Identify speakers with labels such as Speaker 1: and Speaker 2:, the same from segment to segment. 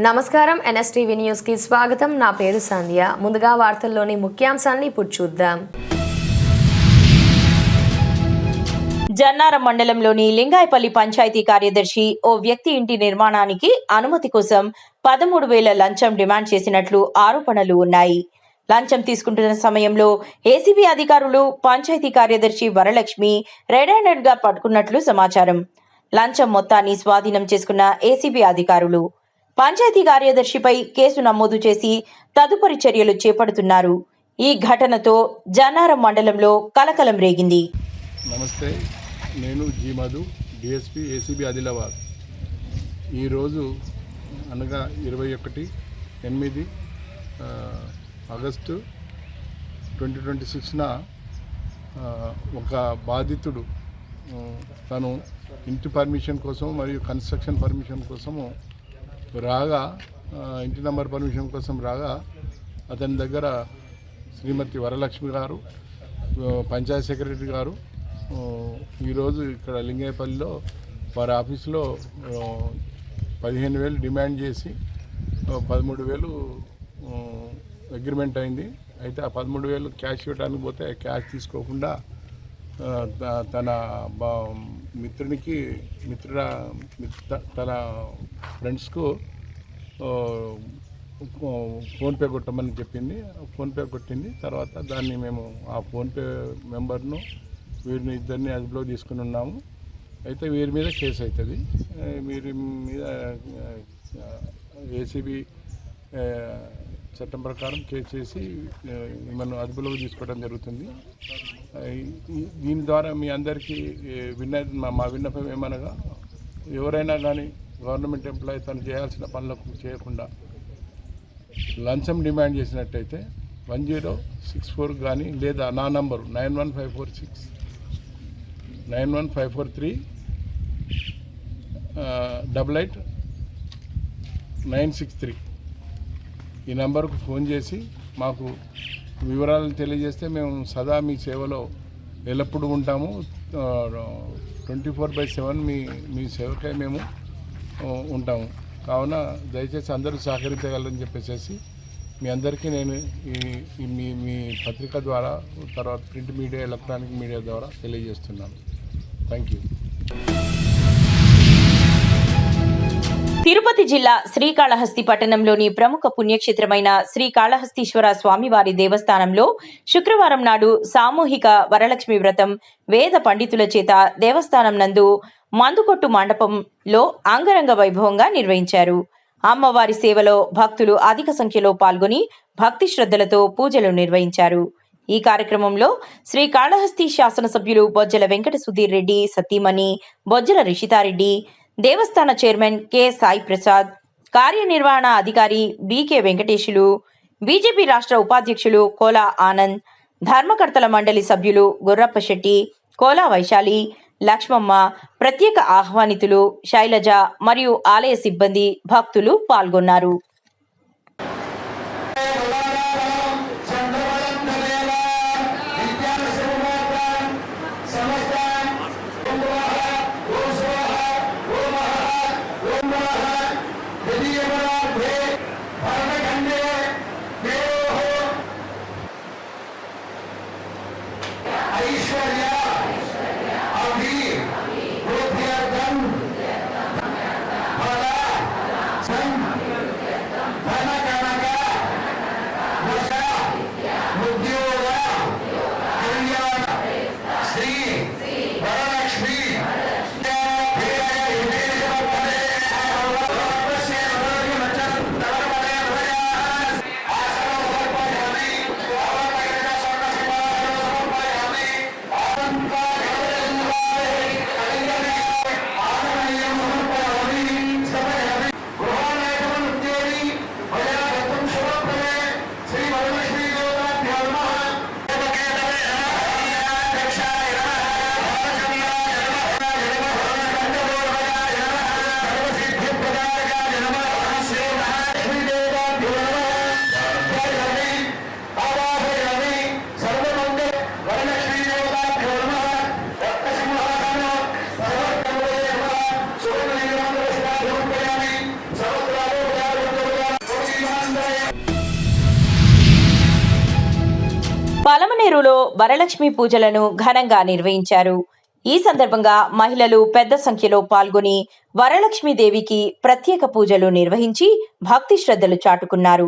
Speaker 1: నమస్కారం NSTV news కి స్వాగతం. నా పేరు సంధ్య. ముందుగా వార్తల్లోని ముఖ్యాంశాలను ఇప్పుడు చూద్దాం.
Speaker 2: జన్నారం మండలంలోని లింగాయపల్లి పంచాయతీ కార్యదర్శి ఓ వ్యక్తి ఇంటి నిర్మాణానికి అనుమతి కోసం 13,000 లంచం డిమాండ్ చేసినట్లు ఆరోపణలు ఉన్నాయి. లంచం తీసుకుంటున్న సమయంలో ఏసీబీ అధికారులు పంచాయతీ కార్యదర్శి వరలక్ష్మి రెడ్ హ్యాండెడ్ గా పట్టుకున్నట్లు సమాచారం. లంచం మొత్తాన్ని స్వాధీనం చేసుకున్న ఏసీబీ అధికారులు పంచాయతీ కార్యదర్శిపై కేసు నమోదు చేసి తదుపరి చర్యలు చేపడుతున్నారు. ఈ ఘటనతో జన్నారం మండలంలో కలకలం రేగింది.
Speaker 3: నమస్తే, నేను G Madhu, DSP ACB Adilabad. ఈరోజు అనగా 21/8 ఆగస్టు 2026న ఒక బాధితుడు తను ఇంటి పర్మిషన్ కోసం మరియు కన్స్ట్రక్షన్ పర్మిషన్ కోసము రాగా, ఇంటి నెంబర్ పర్మిషన్ కోసం రాగా అతని దగ్గర శ్రీమతి వరలక్ష్మి గారు, పంచాయత్ సెక్రటరీ గారు ఈరోజు ఇక్కడ లింగాయపల్లిలో వారి ఆఫీసులో 15,000 డిమాండ్ చేసి 13,000 అగ్రిమెంట్ అయింది. అయితే ఆ 13,000 క్యాష్ ఇవ్వడానికి పోతే క్యాష్ తీసుకోకుండా తన మిత్రునికి తన ఫ్రెండ్స్కు ఫోన్పే కొట్టమని చెప్పింది. ఫోన్పే కొట్టింది. తర్వాత దాన్ని మేము ఆ ఫోన్పే మెంబర్ను వీరిని ఇద్దరిని అదుపులో తీసుకుని ఉన్నాము. అయితే వీరి మీద కేసు అవుతుంది. వీరి మీద ఏసీబీ చట్టం ప్రకారం కేసు చేసి మనం అదుపులోకి తీసుకోవడం జరుగుతుంది. దీని ద్వారా మీ అందరికీ మా విన్నపం ఏమనగా, ఎవరైనా కానీ గవర్నమెంట్ ఎంప్లాయీ తను చేయాల్సిన పనులకు చేయకుండా లంచం డిమాండ్ చేసినట్టయితే 1064 కానీ లేదా నా నంబరు 91546 91543 888963 ఈ నంబర్కు ఫోన్ చేసి మాకు వివరాలు తెలియజేస్తే మేము సదా మీ సేవలో ఎల్లప్పుడూ ఉంటాము. 24/7 మీ సేవకై మేము ఉంటాము. కావున దయచేసి అందరూ సహకరించగలరని చెప్పేసి మీ అందరికీ నేను మీ పత్రిక ద్వారా, తర్వాత ప్రింట్ మీడియా, ఎలక్ట్రానిక్ మీడియా ద్వారా తెలియజేస్తున్నాను. Thank you.
Speaker 2: తిరుపతి జిల్లా శ్రీకాళహస్తి పట్టణంలోని ప్రముఖ పుణ్యక్షేత్రమైన శ్రీకాళహస్తీశ్వర స్వామివారి దేవస్థానంలో శుక్రవారం నాడు సామూహిక వరలక్ష్మి వ్రతం వేద పండితుల చేత దేవస్థానం నందు మందుకొట్టు మండపంలో అంగరంగ వైభవంగా నిర్వహించారు. అమ్మవారి సేవలో భక్తులు అధిక సంఖ్యలో పాల్గొని భక్తి శ్రద్ధలతో పూజలు నిర్వహించారు. ఈ కార్యక్రమంలో శ్రీకాళహస్తి శాసనసభ్యులు బొజ్జల వెంకట సుధీర్ రెడ్డి సతీమణి బొజ్జల రిషితారెడ్డి, దేవస్థాన చైర్మన్ కె సాయి ప్రసాద్, కార్యనిర్వహణ అధికారి బికే వెంకటేశులు, బీజేపీ రాష్ట్ర ఉపాధ్యక్షులు కోలా ఆనంద్, ధర్మకర్తల మండలి సభ్యులు గుర్రప్ప శెట్టి, కోలా వైశాలి, లక్ష్మమ్మ, ప్రత్యేక ఆహ్వానితులు శైలజ మరియు ఆలయ సిబ్బంది, భక్తులు పాల్గొన్నారు. పలమనేరులో వరలక్ష్మి పూజలను ఘనంగా నిర్వహించారు. ఈ సందర్భంగా మహిళలు పెద్ద సంఖ్యలో పాల్గొని వరలక్ష్మీదేవికి ప్రత్యేక పూజలు నిర్వహించి భక్తి శ్రద్ధలు చాటుకున్నారు.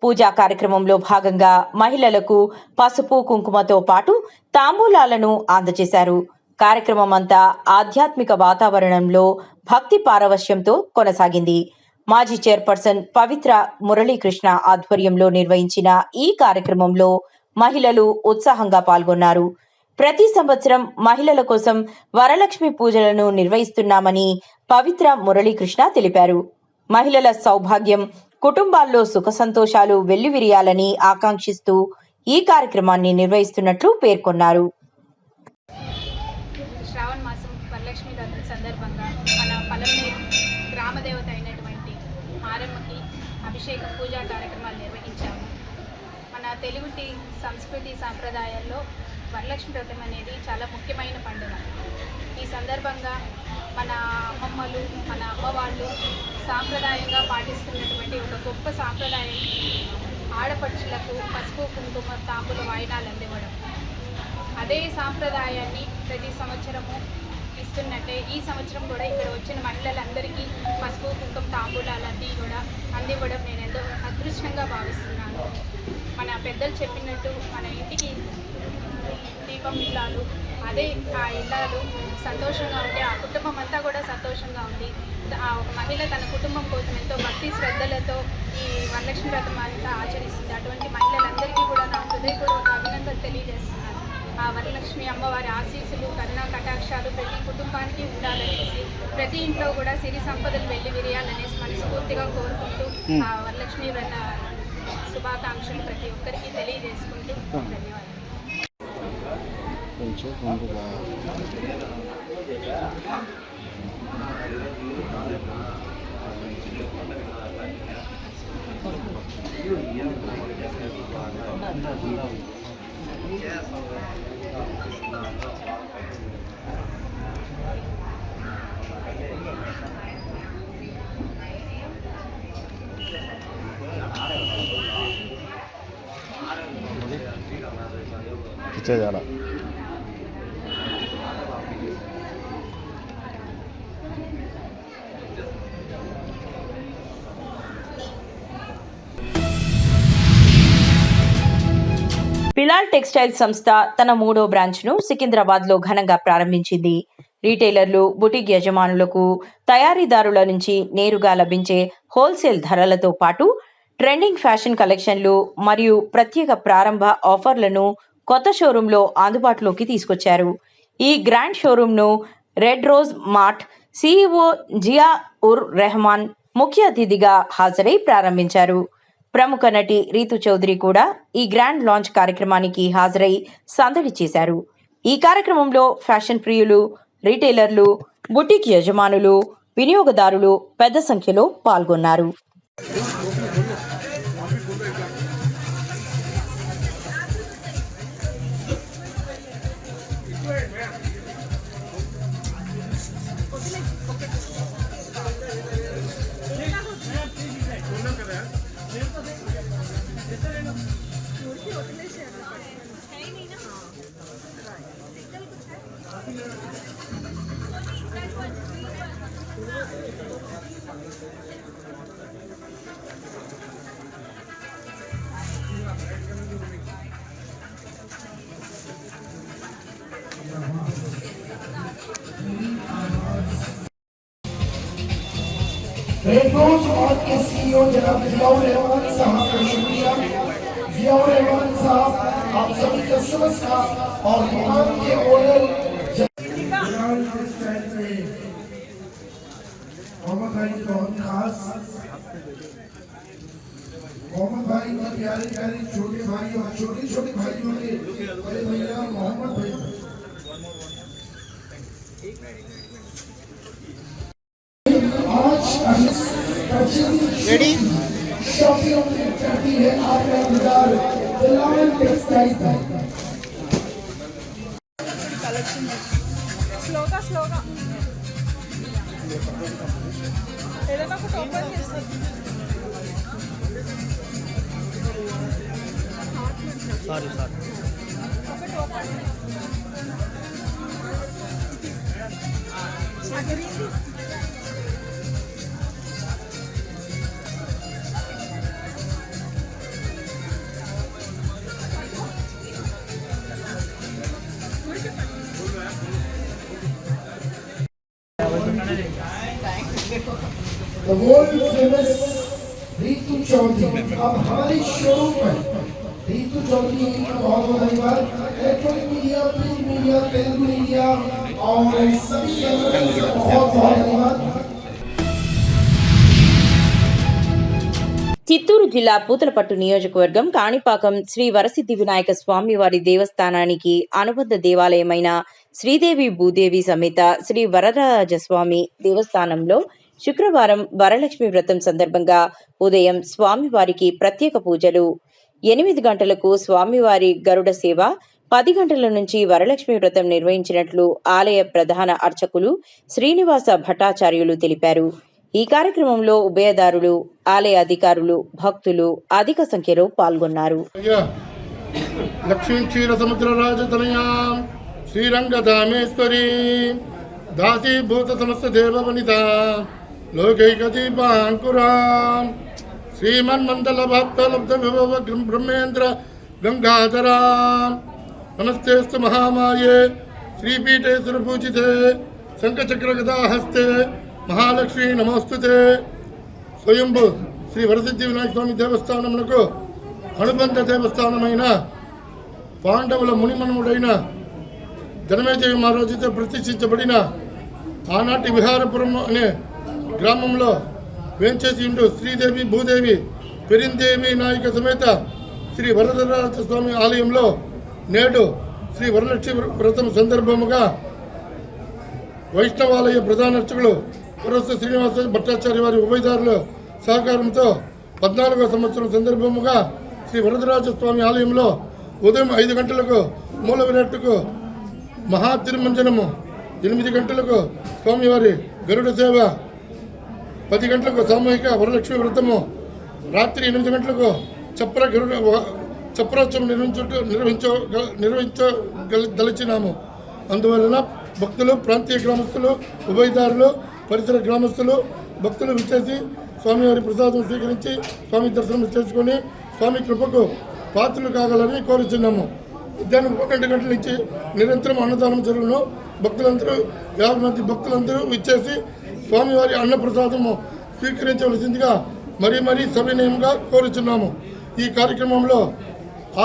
Speaker 2: పూజా కార్యక్రమంలో భాగంగా మహిళలకు పసుపు కుంకుమతో పాటు తాంబూలాలను అందజేశారు. కార్యక్రమం అంతా ఆధ్యాత్మిక వాతావరణంలో భక్తి పారవశ్యంతో కొనసాగింది. మాజీ చైర్పర్సన్ పవిత్ర మురళీకృష్ణ ఆధ్వర్యంలో నిర్వహించిన ఈ కార్యక్రమంలో మహిళలు ఉత్సాహంగా పాల్గొన్నారు. ప్రతి సంవత్సరం మహిళల కోసం వరలక్ష్మి పూజలను నిర్వహిస్తున్నామని పవిత్ర మురళీకృష్ణ తెలిపారు. మహిళల సౌభాగ్యం, కుటుంబాల్లో సుఖ సంతోషాలు వెల్లివిరియాలని ఆకాంక్షిస్తూ ఈ కార్యక్రమాన్ని నిర్వహిస్తున్నట్లు పేర్కొన్నారు.
Speaker 4: శ్రావణ మాసం వరలక్ష్మి వ్రతం సందర్భంగా మన పలమనేరు గ్రామదేవత అయినటువంటి మారమ్మకి అభిషేక పూజా కార్యక్రమాలు నిర్వహించాము. మన తెలుగుటి సంస్కృతి సాంప్రదాయాల్లో వరలక్ష్మి వ్రతం అనేది చాలా ముఖ్యమైన పండుగ. ఈ సందర్భంగా మన అమ్మమ్మలు, మన అమ్మవాళ్ళు సాంప్రదాయంగా పాటిస్తున్నటువంటి ఒక గొప్ప సాంప్రదాయం ఆడపడుచులకు పసుపు కుంకుమ తాంబూల వాయినాలు అందివ్వడం. అదే సాంప్రదాయాన్ని ప్రతి సంవత్సరము ఇస్తున్నట్టే ఈ సంవత్సరం కూడా ఇక్కడ వచ్చిన మహిళలందరికీ పసుపు కుంకుమ తాంబూలాలన్నీ కూడా అందివ్వడం నేను ఎంతో అదృష్టంగా భావిస్తున్నాను. మన పెద్దలు చెప్పినట్టు మన ఇంటికి దీపం ఇల్లాలు, అదే ఆ ఇల్లాలు సంతోషంగా ఉంటే ఆ కుటుంబం అంతా కూడా సంతోషంగా ఉంది. ఆ ఒక మహిళ తన కుటుంబం కోసం ఎంతో భక్తి శ్రద్ధలతో ఈ వరలక్ష్మి వ్రతం అంతా ఆచరిస్తుంది. అటువంటి మహిళలందరికీ కూడా నా హృదయపూర్వక అభినందనలు తెలియజేస్తున్నాను. ఆ వరలక్ష్మి అమ్మవారి ఆశీస్సులు, కరుణా కటాక్షాలు ప్రతి కుటుంబానికి ఉండాలనేసి, ప్రతి ఇంట్లో కూడా సిరి సంపదలు వెళ్ళి విరియాలనేసి మనస్ఫూర్తిగా కోరుకుంటూ ఆ వరలక్ష్మి వ్రత శుభాకాంక్షలు ప్రతి ఒక్కరికి తెలియజేసుకుంటూ ధన్యవాదాలు.
Speaker 5: जाला
Speaker 2: పిలాల్ టెక్స్టైల్ సంస్థ తన 3వ బ్రాంచ్ను సికింద్రాబాద్లో ఘనంగా ప్రారంభించింది. రీటైలర్లు, బుటిక్ యజమానులకు తయారీదారుల నుంచి నేరుగా లభించే హోల్సేల్ ధరలతో పాటు ట్రెండింగ్ ఫ్యాషన్ కలెక్షన్లు మరియు ప్రత్యేక ప్రారంభ ఆఫర్లను కొత్త షోరూంలో అందుబాటులోకి తీసుకొచ్చారు. ఈ గ్రాండ్ షోరూంను red rose mart CEO Zia ur Rehman ముఖ్య అతిథిగా హాజరై ప్రారంభించారు. ప్రముఖ నటి రీతు చౌదరి కూడా ఈ గ్రాండ్ లాంచ్ కార్యక్రమానికి హాజరై సందడి చేశారు. ఈ కార్యక్రమంలో ఫ్యాషన్ ప్రియులు, రీటైలర్లు, బుటిక్ యజమానులు, వినియోగదారులు పెద్ద సంఖ్యలో పాల్గొన్నారు.
Speaker 6: रेड रोज मार्ट के CEO जनाब जियाउर रहमान साहब का शुक्रिया। जियाउर रहमान साहब आप सभी कस्टमर्स का और दुकान के ओनर मोहम्मद भाई बहुत खास, मोहम्मद भाई के प्यारे प्यारे छोटे भाई और छोटे छोटे भाइयों के बड़े भैया मोहम्मद भाई
Speaker 5: रेडी
Speaker 6: शॉपिंग करती है आपका बाजार बिलाल टेक्सटाइल
Speaker 7: స్లోగా ఏదైనా ఒకటి ఓపెన్ చేస్తుంది.
Speaker 5: సారీ సారీ
Speaker 7: ఒకటి ఓపెన్
Speaker 6: The world famous रीतु चौधरी अब हमारे शोरूम में रीतु चौधरी का बहुत बहुत धन्यवाद। Electronic media, print media, Telugu media और सभी चैनलों का बहुत बहुत धन्यवाद।
Speaker 2: చిత్తూరు జిల్లా పూతలపట్టు నియోజకవర్గం కాణిపాకం శ్రీ వరసిద్ధి వినాయక స్వామివారి దేవస్థానానికి అనుబంధ దేవాలయమైన శ్రీదేవి భూదేవి సమేత శ్రీ వరదరాజస్వామి దేవస్థానంలో శుక్రవారం వరలక్ష్మి వ్రతం సందర్భంగా ఉదయం స్వామివారికి ప్రత్యేక పూజలు, 8 గంటలకు స్వామివారి గరుడ సేవ, 10 గంటల నుంచి వరలక్ష్మి వ్రతం నిర్వహించినట్లు ఆలయ ప్రధాన అర్చకులు శ్రీనివాస భట్టాచార్యులు తెలిపారు. ఈ కార్యక్రమంలో ఉభయదారులు, ఆలయ అధికారులు, భక్తులు అధిక సంఖ్యలో పాల్గొన్నారు.
Speaker 3: లక్ష్మీ క్షీర సముద్ర రాజతనయా శ్రీరంగధామేశ్వరి దాసీభూత సమస్త దేవవనిత లోకైక దీపాంకురా శ్రీమన్మండల భక్తలబ్ధ విభవ బ్రహ్మేంద్ర గంగాధరా నమస్తేస్తు మహామాయే శ్రీపీఠే సురపూజితే శంఖచక్ర గదాహస్తే మహాలక్ష్మి నమోస్తుతే. స్వయంభు శ్రీ వరసిద్ధి వినాయక స్వామి దేవస్థానమునకు అనుబంధ దేవస్థానమైన పాండవుల మునిమనుడైన జనమేజయ మహారాజుతో ప్రతిష్ఠించబడిన ఆనాటి విహారపురం అనే గ్రామంలో వేంచేసి ఉండు శ్రీదేవి భూదేవి పెరిందేవి నాయక సమేత శ్రీ వరదరాజ స్వామి ఆలయంలో నేడు శ్రీ వరలక్ష్మి వ్రతం సందర్భముగా వైష్ణవాలయ ప్రధాన అర్చకులు పురస్త శ్రీనివాస భట్టాచార్య వారి ఉభయదారుల సహకారంతో 14వ సంవత్సరం సందర్భముగా శ్రీ వరదరాజ స్వామి ఆలయంలో ఉదయం 5 గంటలకు మూల విరాట్టుకు మహాతిరుమంజనము, 8 గంటలకు స్వామివారి గరుడ సేవ, 10 గంటలకు సామూహిక వరలక్ష్మి వ్రతము, రాత్రి 8 గంటలకు చప్రోత్సవం నిర్వహించదలిచినాము. అందువలన భక్తులు, ప్రాంతీయ గ్రామస్తులు, ఉభయదారులు, పరిసర గ్రామస్తులు భక్తులు విచ్చేసి స్వామివారి ప్రసాదం స్వీకరించి స్వామి దర్శనం చేసుకొని స్వామి కృపకు పాత్రలు కాగలని కోరుచున్నాము. మధ్యాహ్నం 12 గంటల నుంచి నిరంతరం అన్నదానం జరుగును. భక్తులందరూ 50 మంది భక్తులందరూ విచ్చేసి స్వామివారి అన్న ప్రసాదము స్వీకరించవలసిందిగా మరీ సవినయంగా కోరుచున్నాము. ఈ కార్యక్రమంలో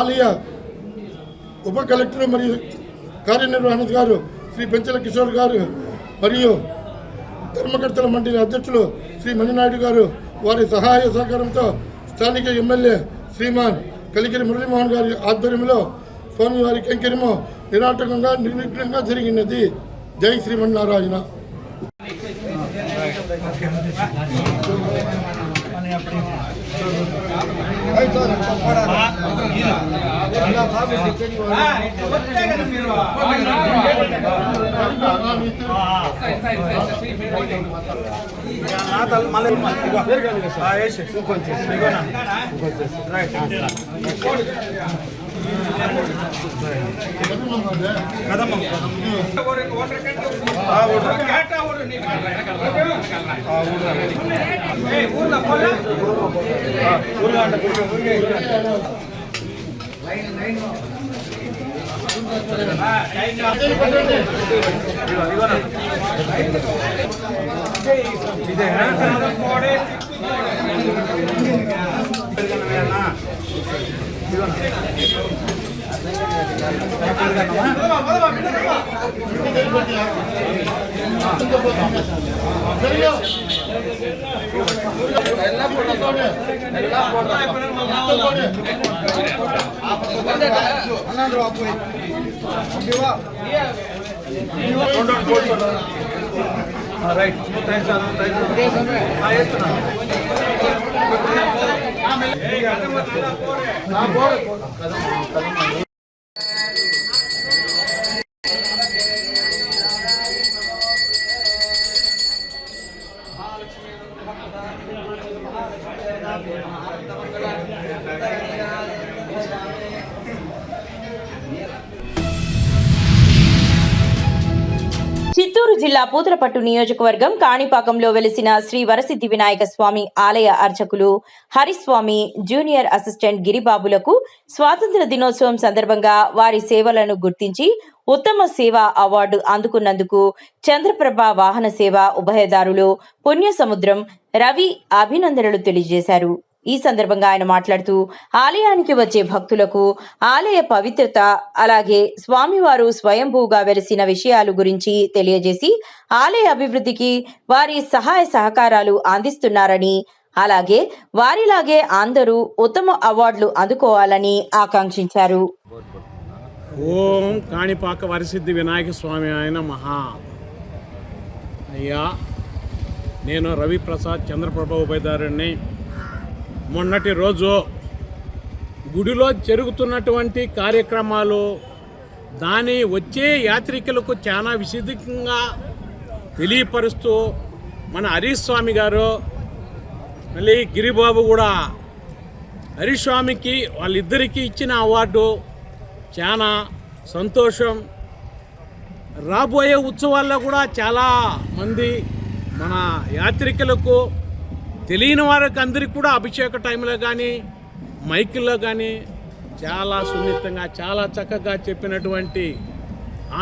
Speaker 3: ఆలయ ఉప కలెక్టర్ మరియు కార్యనిర్వహణాధికారి శ్రీ పెంచల కిషోర్ గారు మరియు ధర్మకర్తల మండలి అధ్యక్షులు శ్రీ మణినాయుడు గారు వారి సహాయ సహకారంతో స్థానిక ఎమ్మెల్యే శ్రీమాన్ కలిగిరి మురళీమోహన్ గారి ఆధ్వర్యంలో స్వామివారి కైంకర్యము నిరాటకంగా నిర్విఘ్నంగా జరిగినది. జై శ్రీమన్నారాయణ.
Speaker 5: రైట్
Speaker 2: గుంటూరు జిల్లా పూతలపట్టు నియోజకవర్గం కాణిపాకంలో వెలిసిన శ్రీ వరసిద్ధి వినాయక స్వామి ఆలయ అర్చకులు హరిస్వామి జూనియర్ అసిస్టెంట్ గిరిబాబులకు స్వాతంత్ర దినోత్సవం సందర్భంగా వారి సేవలను గుర్తించి ఉత్తమ సేవా అవార్డు అందుకున్నందుకు చంద్రప్రభ వాహన సేవ ఉభయదారులు పుణ్యసముద్రం రవి అభినందనలు తెలియజేశారు. ఈ సందర్భంగా ఆయన మాట్లాడుతూ ఆలయానికి వచ్చే భక్తులకు ఆలయ పవిత్రత అలాగే స్వామివారు స్వయంభూగా వెలిసిన విషయాలు గురించి తెలియజేసి ఆలయ అభివృద్ధికి వారి సహాయ సహకారాలు అందిస్తున్నారని, అలాగే వారిలాగే అందరూ ఉత్తమ అవార్డులు అందుకోవాలని ఆకాంక్షించారు.
Speaker 8: ఓం కాణిపాక వరసిద్ధి వినాయక స్వామి ఆయన మహా. అయ్యా, నేను రవి ప్రసాద్ చంద్రప్రభ ఉభయదారుణ్ణి. మొన్నటి రోజు గుడిలో జరుగుతున్నటువంటి కార్యక్రమాలు దాని వచ్చే యాత్రికులకు చాలా విశిష్టంగా తెలియపరుస్తూ మన హరీష్ స్వామి గారు మళ్ళీ గిరిబాబు కూడా హరీష్ స్వామికి వాళ్ళిద్దరికీ ఇచ్చిన అవార్డు చాలా సంతోషం. రాబోయే ఉత్సవాల్లో కూడా చాలా మంది మన యాత్రికులకు తెలియని వారికి అందరికీ కూడా అభిషేక టైంలో కానీ మైకుల్లో కానీ చాలా సున్నితంగా చాలా చక్కగా చెప్పినటువంటి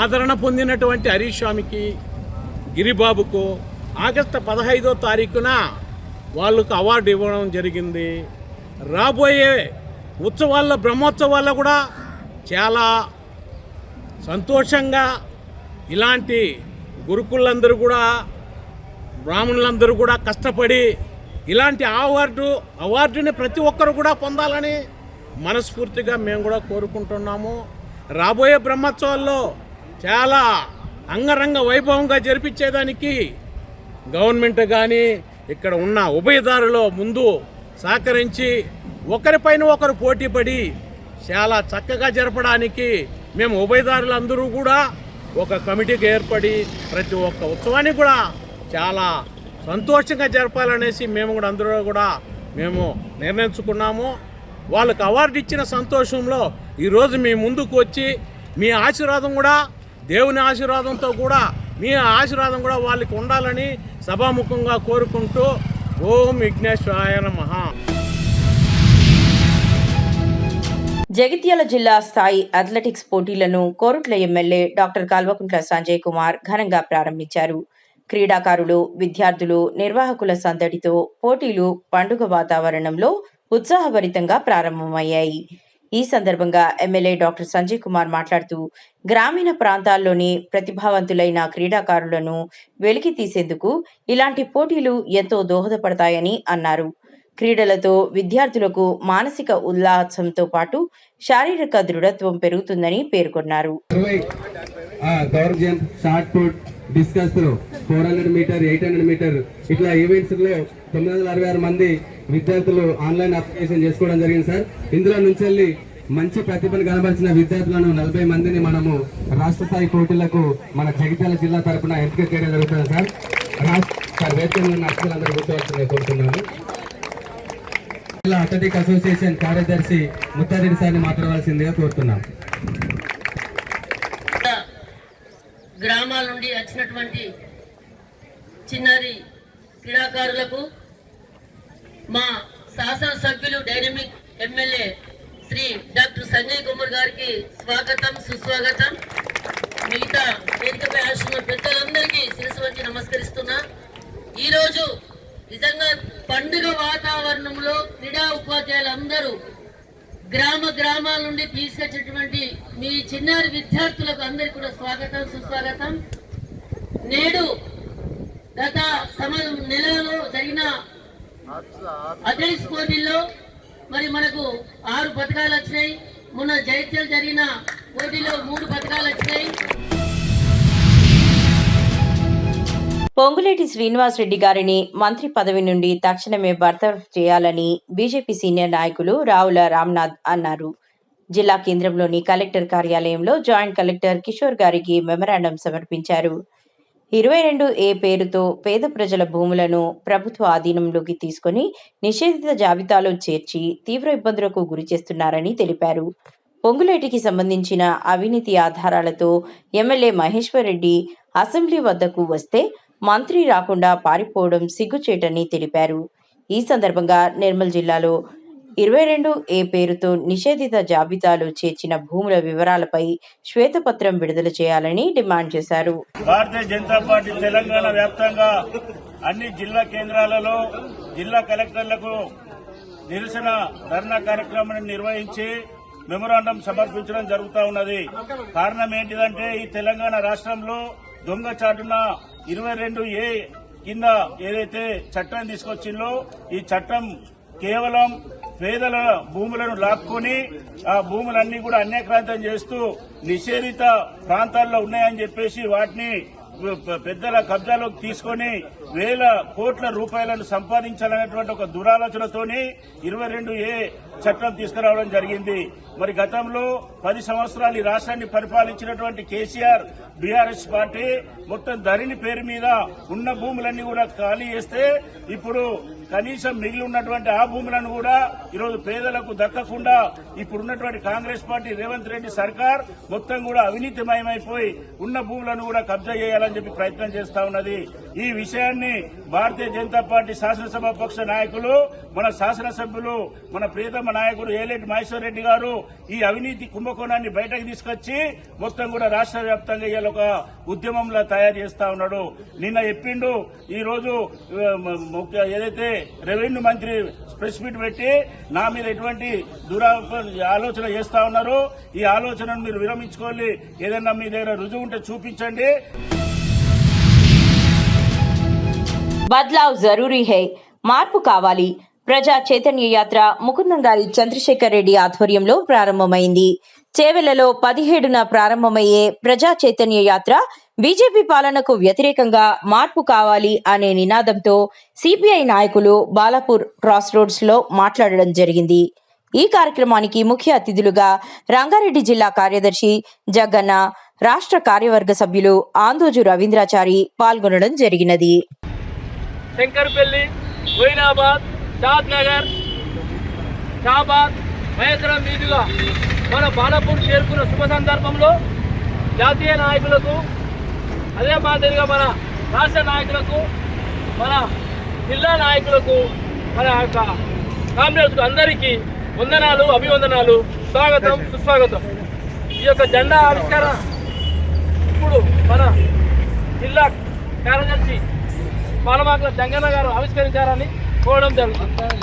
Speaker 8: ఆదరణ పొందినటువంటి హరీష్ స్వామికి గిరిబాబుకు ఆగస్టు 15వ తారీఖున వాళ్ళకు అవార్డు ఇవ్వడం జరిగింది. రాబోయే ఉత్సవాల్లో బ్రహ్మోత్సవాల్లో కూడా చాలా సంతోషంగా ఇలాంటి గురుకులందరూ కూడా బ్రాహ్మణులందరూ కూడా కష్టపడి ఇలాంటి అవార్డుని ప్రతి ఒక్కరు కూడా పొందాలని మనస్ఫూర్తిగా మేము కూడా కోరుకుంటున్నాము. రాబోయే బ్రహ్మోత్సవాల్లో చాలా అంగరంగ వైభవంగా జరిపించేదానికి గవర్నమెంట్ కానీ ఇక్కడ ఉన్న ఉభయదారులు ముందు సహకరించి ఒకరిపైన ఒకరు పోటీపడి చాలా చక్కగా జరపడానికి మేము ఉభయదారులందరూ కూడా ఒక కమిటీకి ఏర్పడి ప్రతి ఒక్క ఉత్సవాన్ని కూడా చాలా సంతోషంగా జరపాలనేసి మేము కూడా అందరూ కూడా మేము నిర్ణయించుకున్నాము. వాళ్ళకు అవార్డు ఇచ్చిన సంతోషంలో ఈరోజు మీ ముందుకు వచ్చి మీ ఆశీర్వాదం కూడా దేవుని ఆశీర్వాదంతో కూడా మీ ఆశీర్వాదం కూడా వాళ్ళకి ఉండాలని సభాముఖంగా కోరుకుంటూ ఓం విఘ్నేశ్వరాయ నమః.
Speaker 2: జగిత్యాల జిల్లా స్థాయి అథ్లెటిక్స్ పోటీలను కోరుట్ల ఎమ్మెల్యే డాక్టర్ కల్వకుంట్ల సంజయ్ కుమార్ ఘనంగా ప్రారంభించారు. క్రీడాకారులు, విద్యార్థులు, నిర్వాహకుల సందడితో పోటీలు పండుగ వాతావరణంలో ఉత్సాహభరితంగా ప్రారంభమయ్యాయి. ఈ సందర్భంగా ఎమ్మెల్యే డాక్టర్ సంజయ్ కుమార్ మాట్లాడుతూ గ్రామీణ ప్రాంతాల్లోని ప్రతిభావంతులైన క్రీడాకారులను వెలికి తీసేందుకు ఇలాంటి పోటీలు ఎంతో దోహదపడతాయని అన్నారు. క్రీడలతో విద్యార్థులకు మానసిక ఉల్లాసంతో పాటు శారీరక దృఢత్వం పెరుగుతుందని పేర్కొన్నారు.
Speaker 9: డిస్కస్ త్రో 400 మీటర్ 800 మీటర్ ఇట్లా ఈవెంట్స్ లో 966 మంది విద్యార్థులు ఆన్లైన్ అప్లికేషన్ చేసుకోవడం జరిగింది సార్. ఇందులో నుంచి వెళ్ళి మంచి ప్రతిభను కనబరిచిన విద్యార్థులను 40 మందిని మనము రాష్ట్ర స్థాయి పోటీలకు మన జగిత్యాల జిల్లా తరఫున ఎంపిక చేయడం జరుగుతుంది సార్. వేతన నక్షత్రాలందరూ గుర్తువచ్చిందని కోరుతున్నాను. జిల్లా అథ్లెటిక్ అసోసియేషన్ కార్యదర్శి ముత్తారెడ్డి సార్ని మాట్లాడవలసిందిగా కోరుతున్నాం.
Speaker 10: గ్రామాల నుండి వచ్చినటువంటి చిన్నారి క్రీడాకారులకు మా శాసనసభ్యులు dynamic MLA Shri doctor Sanjay Kumar గారికి స్వాగతం సుస్వాగతం. మిగతా వేదికపై ఆశిస్తున్న పెద్దలందరికీ శిరస్సు వంచి నమస్కరిస్తున్నా. ఈరోజు నిజంగా పండుగ వాతావరణంలో క్రీడా ఉపాధ్యాయులందరూ గ్రామాల నుండి తీసుకొచ్చినటువంటి మీ చిన్నారి విద్యార్థులకు అందరికీ కూడా స్వాగతం సుస్వాగతం. నేడు గత నెలలో జరిగిన అథ్లెటిక్స్ పోటీల్లో మరి మనకు 6 పథకాలు వచ్చినాయి. మొన్న జైత్యాల జరిగిన పోటీలో 3 పథకాలు వచ్చినాయి.
Speaker 2: పొంగులేటి శ్రీనివాసరెడ్డి గారిని మంత్రి పదవి నుండి తక్షణమే బర్తరఫ్ చేయాలని బీజేపీ సీనియర్ నాయకులు రావుల రామ్నాథ్ అన్నారు. జిల్లా కేంద్రంలోని కలెక్టర్ కార్యాలయంలో జాయింట్ కలెక్టర్ కిషోర్ గారికి మెమరాండం సమర్పించారు. 22A పేరుతో పేద ప్రజల భూములను ప్రభుత్వ ఆధీనంలోకి తీసుకుని నిషేధిత జాబితాలో చేర్చి తీవ్ర ఇబ్బందులకు గురి చేస్తున్నారని తెలిపారు. పొంగులేటికి సంబంధించిన అవినీతి ఆధారాలతో ఎమ్మెల్యే మహేశ్వర్ రెడ్డి అసెంబ్లీ వద్దకు వస్తే మంత్రి రాకుండా పారిపోవడం సిగ్గుచేటని తెలిపారు. ఈ సందర్భంగా నిర్మల్ జిల్లాలో 22A పేరుతో నిషేధిత జాబితాలో చేర్చిన భూముల వివరాలపై శ్వేతపత్రం విడుదల చేయాలని డిమాండ్ చేశారు.
Speaker 11: భారతీయ జనతా పార్టీ తెలంగాణ వ్యాప్తంగా అన్ని జిల్లా కేంద్రాలలో జిల్లా కలెక్టర్లకు నిరసన ధర్నా కార్యక్రమాన్ని నిర్వహించి మెమోరాండం సమర్పించడం జరుగుతూ ఉన్నది. కారణం ఏంటిదంటే ఈ తెలంగాణ రాష్ట్రంలో దొంగచాటున 22A కింద ఏదైతే చట్టం తీసుకొచ్చిందో ఈ చట్టం కేవలం పేదల భూములను లాక్కొని ఆ భూములన్నీ కూడా అన్యాక్రాంతం చేస్తూ నిషేధిత ప్రాంతాల్లో ఉన్నాయని చెప్పేసి వాటిని పెద్దల కబ్జాలోకి తీసుకొని వేల కోట్ల రూపాయలను సంపాదించాలనేటువంటి ఒక దురాలోచనతోని 22A చట్టం తీసుకురావడం జరిగింది. మరి గతంలో 10 సంవత్సరాలు ఈ రాష్ట్రాన్ని పరిపాలించినటువంటి కేసీఆర్ బీఆర్ఎస్ పార్టీ మొత్తం ధరణి పేరు మీద ఉన్న భూములన్నీ కూడా ఖాళీ చేస్తే ఇప్పుడు కనీసం మిగిలి ఉన్నటువంటి ఆ భూములను కూడా ఈరోజు పేదలకు దక్కకుండా ఇప్పుడున్నటువంటి కాంగ్రెస్ పార్టీ రేవంత్ రెడ్డి సర్కార్ మొత్తం కూడా అవినీతిమయమైపోయి ఉన్న భూములను కూడా కబ్జా చేయాలని చెప్పి ప్రయత్నం చేస్తా ఉన్నది. ఈ విషయాన్ని భారతీయ జనతా పార్టీ శాసనసభ పక్ష నాయకులు మన శాసనసభ్యులు మన ప్రియతమ నాయకుడు ఏలేటి మహేశ్వర్ రెడ్డి గారు ఈ అవినీతి కుంభకోణాన్ని బయటకు తీసుకొచ్చి మొత్తం కూడా రాష్ట్ర వ్యాప్తంగా ఇవాళ ఒక ఉద్యమంలా తయారు చేస్తా ఉన్నాడు. నిన్న చెప్పిండు ఈ రోజు ఏదైతే రెవెన్యూ మంత్రి ప్రెస్ మీట్ పెట్టి నా మీద ఎటువంటి ఆలోచన చేస్తా ఉన్నారో ఈ ఆలోచనను మీరు విరమించుకోవాలి. ఏదన్నా మీ దగ్గర రుజువు ఉంటే చూపించండి.
Speaker 2: బద్లావ్ జరూరీ హై, మార్పు కావాలి. ప్రజా చైతన్య యాత్ర ముకుందంగారి చంద్రశేఖర్ రెడ్డి ఆధ్వర్యంలో ప్రారంభమైంది. చేవెళ్లలో 17న ప్రారంభమయ్యే ప్రజా చైతన్య యాత్ర బీజేపీ పాలనకు వ్యతిరేకంగా మార్పు కావాలి అనే నినాదంతో సిపిఐ నాయకులు బాలాపూర్ క్రాస్ రోడ్స్ లో మాట్లాడడం జరిగింది. ఈ కార్యక్రమానికి ముఖ్య అతిథులుగా రంగారెడ్డి జిల్లా కార్యదర్శి జగ్గన్న, రాష్ట్ర కార్యవర్గ సభ్యులు ఆందోజు రవీంద్రాచారి పాల్గొనడం జరిగినది.
Speaker 12: శంకర్పల్లి, మొయినాబాద్, షాద్ నగర్, షాబాద్, మహేశ్వరం మీదుగా మన బాలాపూర్ చేరుకున్న శుభ సందర్భంలో జాతీయ నాయకులకు, అదే మాదిరిగా మన రాష్ట్ర నాయకులకు, మన జిల్లా నాయకులకు, మన యొక్క కామ్రేడ్స్కు అందరికీ వందనాలు, అభివందనాలు, స్వాగతం, సుస్వాగతం. ఈ యొక్క జెండా ఆవిష్కరణ ఇప్పుడు మన జిల్లా కార్యదర్శి పాలమాకుల జంగన్న గారు ఆవిష్కరించారని కోరడం జరుగుతుంది.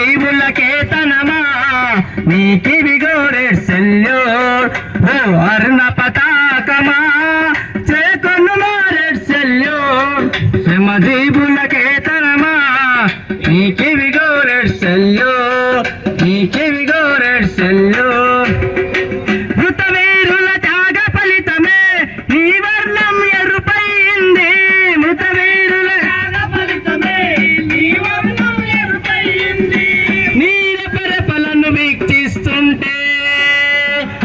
Speaker 13: సమజీవులకేతనమా నీకి విగోరెడ్ సెల్యూట్ ఓ అర్ణ పతాకమా చేకొను మారెడ్ సెల్యూట్ సమజీవులకేతనమా నీకి విగోరెడ్ సెల్యూట్ నీకి విగోరెడ్ సెల్యూట్ మృతవీరుల త్యాగ ఫలితమే నీ వర్ణం ఎరుపైంది. మృతవీరుల త్యాగ ఫలితమే నీ వర్ణం ఎరుపైంది. నీల పరపలను వీక్షిస్తుంటే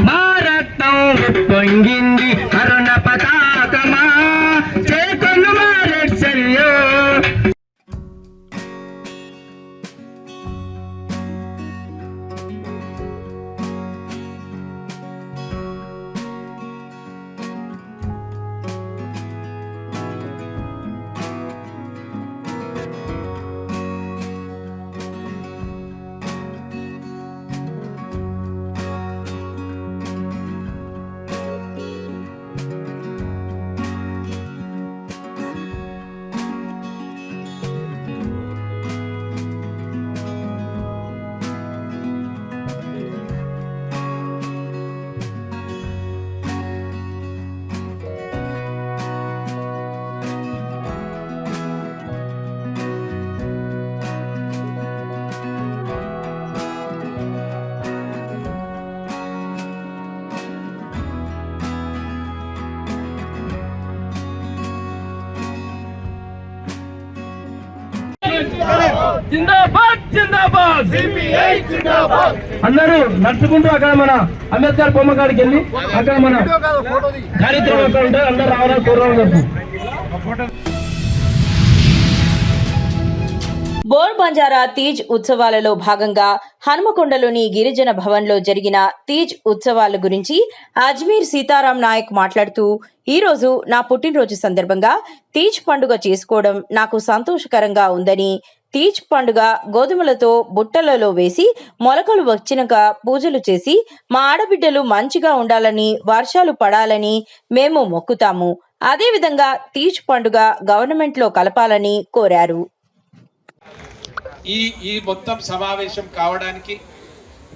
Speaker 13: మా రక్తం పొంగింది. అరుణ పతాకమా చేకొను మారెడ్ సెల్యూట్.
Speaker 12: जिंदाबाद జిందాబాద్, సిపిఐ జిందాబాద్. అందరూ నడుచుకుంటూ అక్కడ మన అంబేద్కర్ బొమ్మ కాడికి వెళ్ళి అక్కడ మన కార్యక్రమం అక్కడ ఉంటే అందరూ రావాలని కోరుకుంటున్నాం.
Speaker 2: బోర్ బంజారా తీజ్ ఉత్సవాలలో భాగంగా హనుమకొండలోని గిరిజన భవన్లో జరిగిన తీజ్ ఉత్సవాల గురించి అజ్మీర్ సీతారాం నాయక్ మాట్లాడుతూ, ఈరోజు నా పుట్టినరోజు సందర్భంగా తీజ్ పండుగ చేసుకోవడం నాకు సంతోషకరంగా ఉందని, తీజ్ పండుగ గోధుమలతో బుట్టలలో వేసి మొలకలు వచ్చినాక పూజలు చేసి మా ఆడబిడ్డలు మంచిగా ఉండాలని, వర్షాలు పడాలని మేము మొక్కుతాము. అదేవిధంగా తీజ్ పండుగ గవర్నమెంట్లో కలపాలని కోరారు.
Speaker 14: ఈ మొత్తం సమావేశం కావడానికి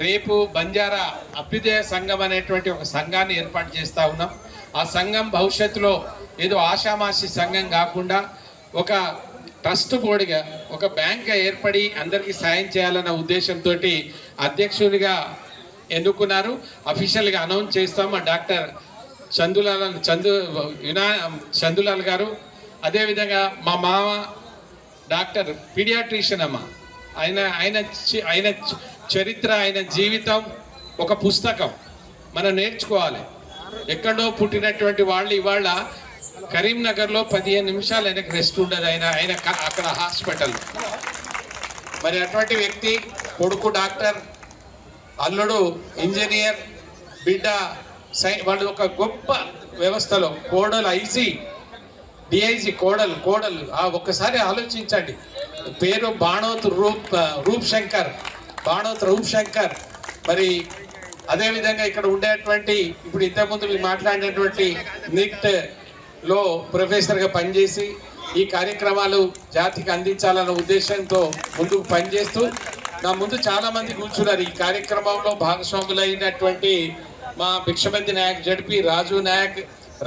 Speaker 14: రేపు బంజారా అభ్యుదయ సంఘం అనేటువంటి ఒక సంఘాన్ని ఏర్పాటు చేస్తూ ఉన్నాం. ఆ సంఘం భవిష్యత్తులో ఏదో ఆషామాషి సంఘం కాకుండా ఒక ట్రస్ట్ బోర్డుగా, ఒక బ్యాంక్గా ఏర్పడి అందరికీ సాయం చేయాలన్న ఉద్దేశంతో అధ్యక్షునిగా ఎన్నుకున్నారు. అఫీషియల్గా అనౌన్స్ చేస్తాము. డాక్టర్ చందులాల్ గారు, అదేవిధంగా మా మామ డాక్టర్ పీడియాట్రిషియన్ అమ్మ, ఆయన చరిత్ర, ఆయన జీవితం ఒక పుస్తకం మనం నేర్చుకోవాలి. ఎక్కడో పుట్టినటువంటి వాళ్ళు ఇవాళ కరీంనగర్లో 15 నిమిషాలు ఆయనకు రెస్ట్ ఉండదు. ఆయన అక్కడ హాస్పిటల్. మరి అటువంటి వ్యక్తి, కొడుకు డాక్టర్, అల్లుడు ఇంజనీర్, బిడ్డ వాళ్ళు ఒక గొప్ప వ్యవస్థలో, కోడలు ఐసీ, డిఐజీ, కోడలు ఒక్కసారి ఆలోచించండి. పేరు బాణోత్ రూప్ శంకర్. మరి అదేవిధంగా ఇక్కడ ఉండేటువంటి, ఇప్పుడు ఇంతకుముందు మీరు మాట్లాడినటువంటి నిక్ట్లో ప్రొఫెసర్గా పనిచేసి ఈ కార్యక్రమాలు జాతికి అందించాలన్న ఉద్దేశంతో ముందుకు పనిచేస్తూ, నా ముందు చాలామంది కూర్చున్నారు. ఈ కార్యక్రమంలో భాగస్వాములైనటువంటి మా భిక్షపతి నాయక్, జడ్పీ రాజు నాయక్,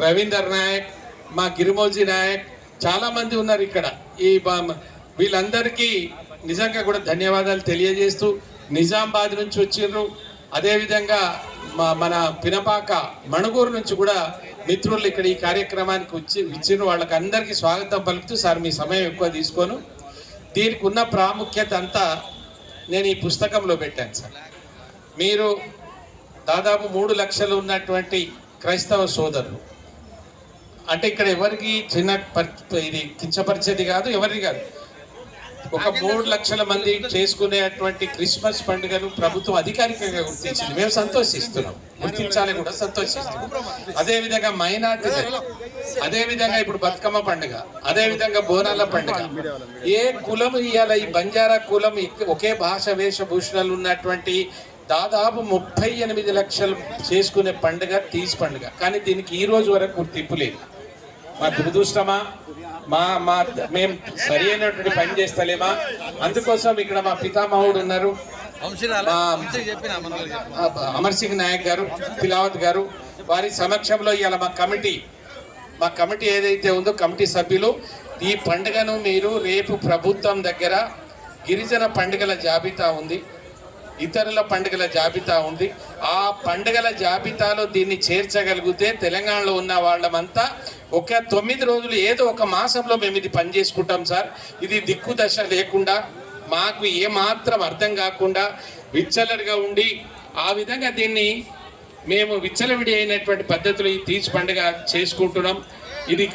Speaker 14: రవీందర్ నాయక్, మా గిరిమోజీ నాయక్, చాలామంది ఉన్నారు ఇక్కడ. వీళ్ళందరికీ నిజంగా కూడా ధన్యవాదాలు తెలియజేస్తూ, నిజామాబాద్ నుంచి వచ్చిర్రు, అదేవిధంగా మన పినపాక మణుగూరు నుంచి కూడా మిత్రులు ఇక్కడ ఈ కార్యక్రమానికి ఇచ్చిన వాళ్ళకి అందరికీ స్వాగతం పలుకుతూ, సార్ మీ సమయం ఎక్కువ తీసుకోను, దీనికి ఉన్న ప్రాముఖ్యత అంతా నేను ఈ పుస్తకంలో పెట్టాను సార్. మీరు దాదాపు 3 లక్షలు ఉన్నటువంటి క్రైస్తవ సోదరులు, అంటే ఇక్కడ ఎవరికి ఇది కించపరిచేది కాదు, ఎవరిది కాదు, ఒక 3 లక్షల మంది చేసుకునేటువంటి క్రిస్మస్ పండుగను ప్రభుత్వం అధికారికంగా గుర్తించింది. మేము సంతోషిస్తున్నాం, గుర్తించాలని కూడా సంతోషిస్తున్నాం. అదేవిధంగా మైనార్టీ, అదేవిధంగా ఇప్పుడు బతుకమ్మ పండుగ, అదేవిధంగా బోనాల పండుగ. ఏ కులం ఇవాళ ఈ బంజారా కులం ఒకే భాష వేషభూషణలు ఉన్నటువంటి దాదాపు 38 లక్షలు చేసుకునే పండుగ తీజ్ పండుగ. కానీ దీనికి ఈ రోజు వరకు గుర్తింపు లేదు. మా దురదృష్టమా, మేము సరి అయినటువంటి పని చేస్తలేమా? అందుకోసం ఇక్కడ మా పితామహుడు ఉన్నారు, అమర్ సింగ్ నాయక్ గారు, తిలావత్ గారు, వారి సమక్షంలో ఇవాళ మా కమిటీ ఏదైతే ఉందో, కమిటీ సభ్యులు ఈ పండుగను మీరు రేపు ప్రభుత్వం దగ్గర గిరిజన పండుగల జాబితా ఉంది, ఇతరుల పండుగల జాబితా ఉంది, ఆ పండుగల జాబితాలో దీన్ని చేర్చగలిగితే తెలంగాణలో ఉన్న వాళ్ళమంతా ఒక 9 రోజులు, ఏదో ఒక మాసంలో మేము ఇది పని చేసుకుంటాం సార్. ఇది దిక్కుదశ లేకుండా, మాకు ఏమాత్రం అర్థం కాకుండా విచ్చలడిగా ఉండి, ఆ విధంగా దీన్ని మేము విచ్చలవిడి అయినటువంటి పద్ధతిలో ఈ తీజ్ పండుగ చేసుకుంటున్నాం. ఇది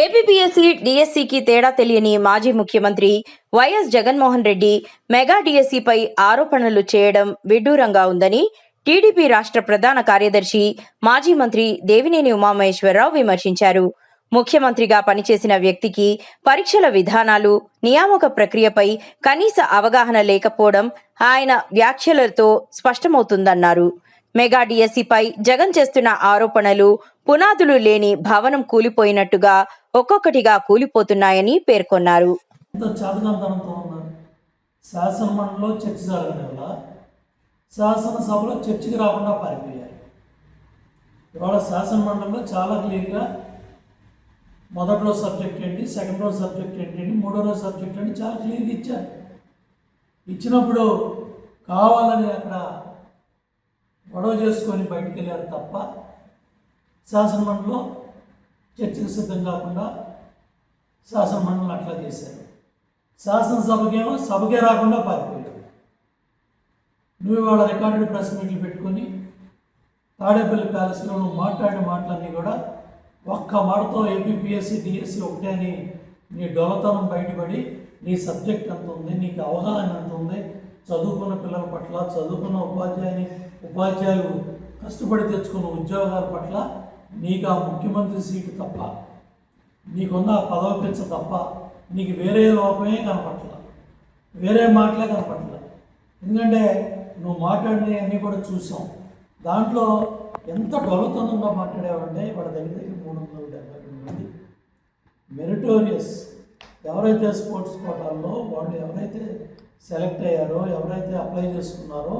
Speaker 2: ఏపీపీఎస్సీ డిఎస్సికి తేడా తెలియని మాజీ ముఖ్యమంత్రి వైఎస్ జగన్మోహన్ రెడ్డి మెగా డిఎస్సిపై ఆరోపణలు చేయడం విడ్డూరంగా ఉందని టీడీపీ రాష్ట్ర ప్రధాన కార్యదర్శి మాజీ మంత్రి దేవినేని ఉమామహేశ్వరరావు విమర్శించారు. ముఖ్యమంత్రిగా పనిచేసిన వ్యక్తికి పరీక్షల విధానాలు, నియామక ప్రక్రియపై కనీస అవగాహన లేకపోవడం ఆయన వ్యాఖ్యలతో స్పష్టమవుతుందన్నారు. మెగా డిఎస్సిపై జగన్ చేస్తున్న ఆరోపణలు పునాదులు లేని భవనం కూలిపోయినట్టుగా ఒక్కొక్కటిగా కూలిపోతున్నాయని పేర్కొన్నారు.
Speaker 6: శాసనమండలిలో చర్చ జరగడం వల్ల శాసనసభలో చర్చకి రాకుండా పారిపోయారు. ఇవాళ శాసనమండలిలో చాలా క్లియర్గా మొదటి రోజు సబ్జెక్ట్ ఏంటి, సెకండ్ రోజు సబ్జెక్ట్ ఏంటి, మూడో రోజు సబ్జెక్ట్ ఏంటి చాలా క్లియర్గా ఇచ్చారు. ఇచ్చినప్పుడు కావాలని అక్కడ గొడవ చేసుకొని బయటికి వెళ్ళారు తప్ప శాసనమండలిలో చర్చకు సిద్ధం కాకుండా
Speaker 12: శాసనమండలి అట్లా చేశారు. శాసనసభకేమో సభకే రాకుండా పారిపోయారు. నువ్వు ఇవాళ రికార్డెడ్ ప్రెస్ మీట్లు పెట్టుకొని తాడేపల్లి ప్యాలెస్లో నువ్వు మాట్లాడిన మాటలన్నీ కూడా ఒక్క మాటతో ఏపీపీఎస్సీ డిఎస్సి ఒకటే అని నీ డొలతనం బయటపడి నీ సబ్జెక్ట్ ఎంత ఉంది, నీకు అవగాహన ఎంత ఉంది, చదువుకున్న పిల్లల పట్ల, చదువుకున్న ఉపాధ్యాయులు కష్టపడి తెచ్చుకున్న ఉద్యోగాల పట్ల నీకు ఆ ముఖ్యమంత్రి సీటు తప్ప, నీకున్న ఆ పదవి పెంచ తప్ప నీకు వేరే లోపమే కనపట్ల, వేరే మాటలే కనపట్ల. ఎందుకంటే నువ్వు మాట్లాడినవి అన్నీ కూడా చూసాం. దాంట్లో ఎంత డొలతనంగా మాట్లాడేవంటే వాళ్ళ దగ్గర 372 మంది మెరిటోరియస్ ఎవరైతే స్పోర్ట్స్ కోటాల్లో వాళ్ళు ఎవరైతే సెలెక్ట్ అయ్యారో, ఎవరైతే అప్లై చేసుకున్నారో